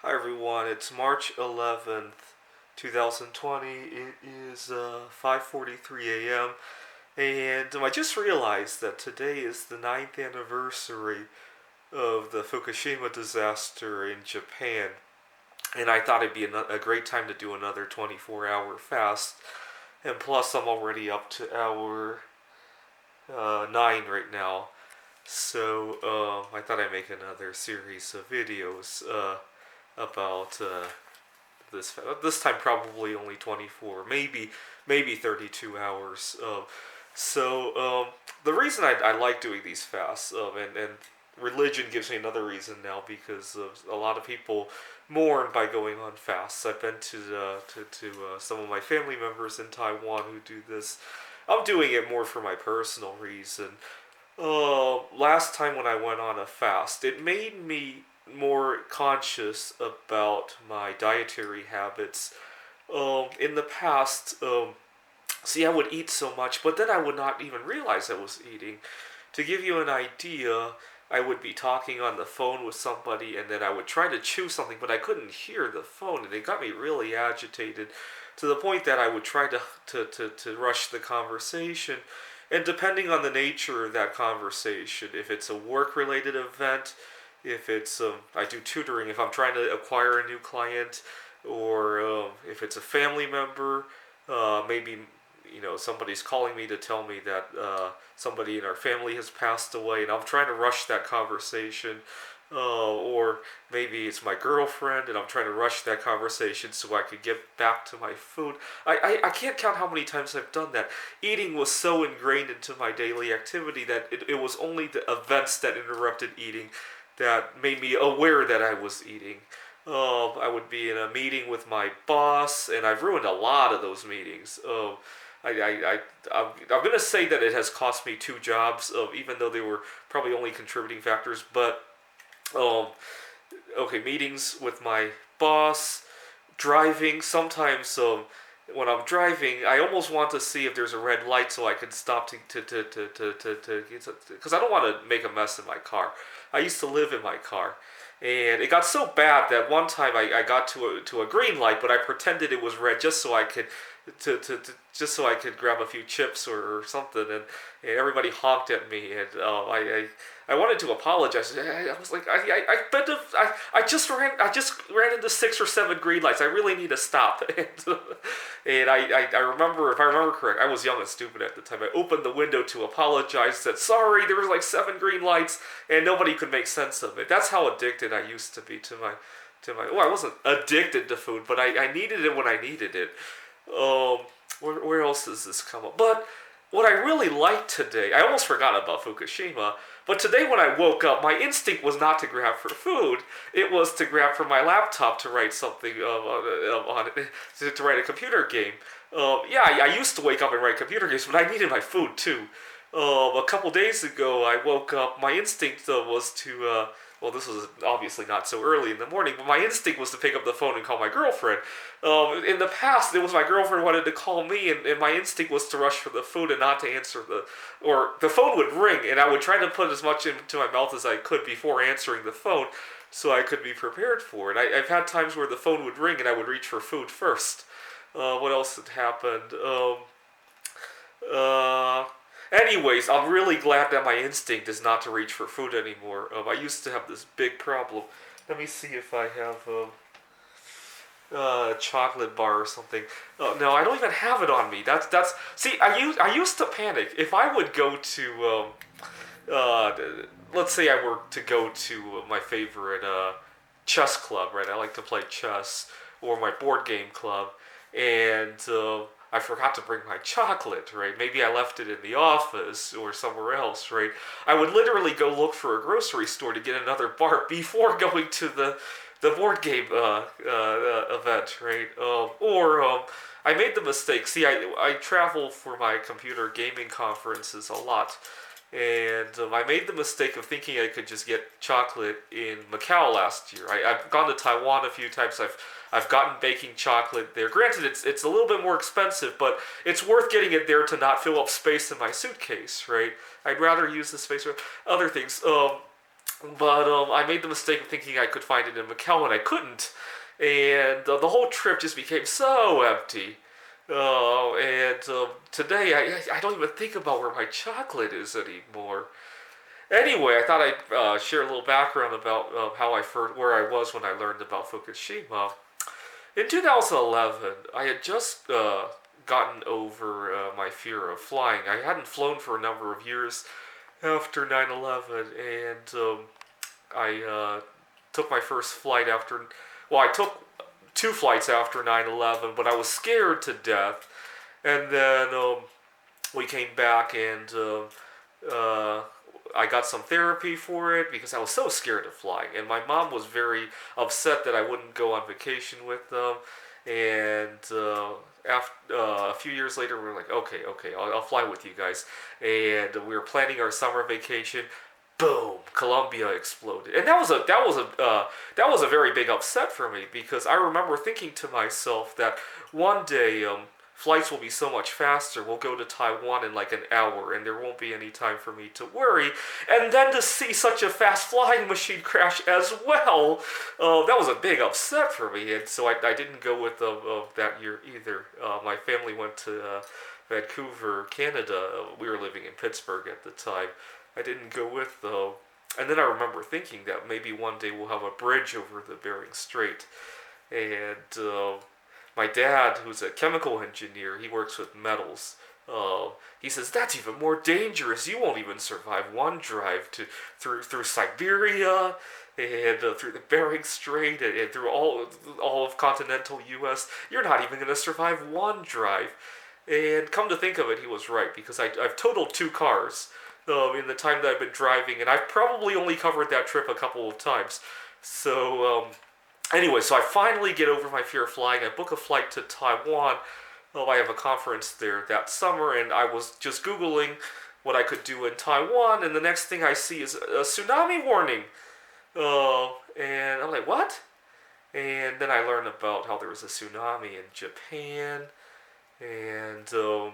Hi everyone, it's March 11th, 2020. It is 5:43 a.m. and I just realized that today is the ninth anniversary of the Fukushima disaster in Japan. And I thought it'd be a great time to do another 24-hour fast. And plus, I'm already up to hour 9 right now. So I thought I'd make another series of videos about this time probably only 24, maybe 32 hours. The reason I like doing these fasts, and religion gives me another reason now because a lot of people mourn by going on fasts. I've been to some of my family members in Taiwan who do this. I'm doing it more for my personal reason. Last time when I went on a fast, it made me more conscious about my dietary habits. In the past, see, I would eat so much, but then I would not even realize I was eating. To give you an idea, I would be talking on the phone with somebody, and then I would try to chew something, but I couldn't hear the phone, and it got me really agitated to the point that I would try to rush the conversation. And depending on the nature of that conversation, if it's a work related event, if it's I do tutoring, if I'm trying to acquire a new client, or if it's a family member, maybe somebody's calling me to tell me that somebody in our family has passed away, and I'm trying to rush that conversation. Or maybe it's my girlfriend, and I'm trying to rush that conversation so I could get back to my food. I can't count how many times I've done that. Eating was so ingrained into my daily activity that it was only the events that interrupted eating that made me aware that I was eating. I would be in a meeting with my boss, and I've ruined a lot of those meetings. I'm going to say that it has cost me two jobs, even though they were probably only contributing factors. But, um, okay, meetings with my boss, driving. Sometimes when I'm driving, I almost want to see if there's a red light so I can stop because I don't want to make a mess in my car. I used to live in my car. And it got so bad that one time I got to a green light, but I pretended it was red just so I could just so I could grab a few chips or something, and everybody honked at me, and I wanted to apologize. I was like, I just ran into 6 or 7 green lights. I really need to stop. And I remember, if I remember correct, I was young and stupid at the time. I opened the window to apologize, said sorry. There was like 7 green lights, and nobody could make sense of it. That's how addicted I used to be to my. Well, I wasn't addicted to food, but I needed it when I needed it. Where else does this come up? But what I really liked today, I almost forgot about Fukushima, but today when I woke up, my instinct was not to grab for food. It was to grab for my laptop to write something on it, to write a computer game. Yeah, I used to wake up and write computer games, but I needed my food too. A couple days ago, I woke up. My instinct was to well, this was obviously not so early in the morning, but my instinct was to pick up the phone and call my girlfriend. In the past, it was my girlfriend wanted to call me, and my instinct was to rush for the food and not to answer or the phone would ring, and I would try to put as much into my mouth as I could before answering the phone, so I could be prepared for it. I've had times where the phone would ring and I would reach for food first. What else had happened? Uh, Anyways, I'm really glad that my instinct is not to reach for food anymore. I used to have this big problem. Let me see if I have a chocolate bar or something. No, I don't even have it on me. That's. See, I used to panic if I would go to uh, let's say I were to go to my favorite chess club, right? I like to play chess, or my board game club, and I forgot to bring my chocolate, right? Maybe I left it in the office or somewhere else, right? I would literally go look for a grocery store to get another bar before going to the board game event, right? Or I made the mistake. See, I travel for my computer gaming conferences a lot, and I made the mistake of thinking I could just get chocolate in Macau last year. I've gone to Taiwan a few times. I've gotten baking chocolate there. Granted, it's a little bit more expensive, but it's worth getting it there to not fill up space in my suitcase, right? I'd rather use the space for other things. But I made the mistake of thinking I could find it in Macau, and I couldn't. And the whole trip just became so empty. And today, I don't even think about where my chocolate is anymore. Anyway, I thought I'd share a little background about how I first, where I was when I learned about Fukushima. In 2011, I had just gotten over my fear of flying. I hadn't flown for a number of years after 9/11, and I took my first flight after. Well, I took two flights after 9/11, but I was scared to death. And then we came back, and I got some therapy for it because I was so scared of flying. And my mom was very upset that I wouldn't go on vacation with them. And after a few years later, we were like, okay, I'll fly with you guys. And we were planning our summer vacation. Boom! Colombia exploded, and that was a very big upset for me because I remember thinking to myself that one day flights will be so much faster. We'll go to Taiwan in like an hour, and there won't be any time for me to worry. And then to see such a fast flying machine crash as well, that was a big upset for me. And so I didn't go with them that year either. My family went to Vancouver, Canada. We were living in Pittsburgh at the time. I didn't go with though. And then I remember thinking that maybe one day we'll have a bridge over the Bering Strait. And my dad, who's a chemical engineer, he works with metals. He says that's even more dangerous. You won't even survive one drive to through Siberia and through the Bering Strait and through all of continental U.S. You're not even going to survive one drive. And come to think of it, he was right because I've totaled two cars in the time that I've been driving, and I've probably only covered that trip a couple of times. So, anyway, so I finally get over my fear of flying. I book a flight to Taiwan. I have a conference there that summer, and I was just Googling what I could do in Taiwan, and the next thing I see is a tsunami warning. And I'm like, what? And then I learned about how there was a tsunami in Japan, and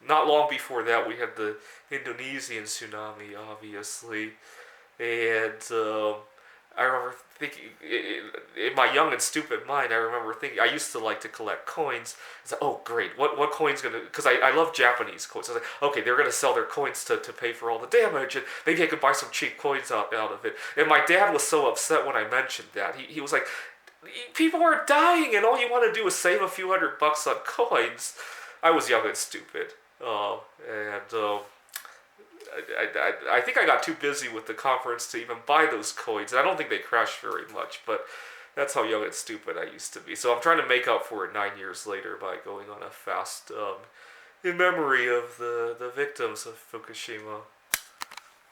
not long before that, we had the Indonesian tsunami, obviously. And I remember thinking, in my young and stupid mind, I remember thinking, I used to like to collect coins. I said, oh, great, what coin's going to, because I love Japanese coins. I was like, okay, they're going to sell their coins to pay for all the damage, and maybe I could buy some cheap coins out of it. And my dad was so upset when I mentioned that. He was like, people are dying, and all you want to do is save a few $100 on coins. I was young and stupid. And I think I got too busy with the conference to even buy those coins. And I don't think they crashed very much, but that's how young and stupid I used to be. So I'm trying to make up for it 9 years later by going on a fast in memory of the victims of Fukushima.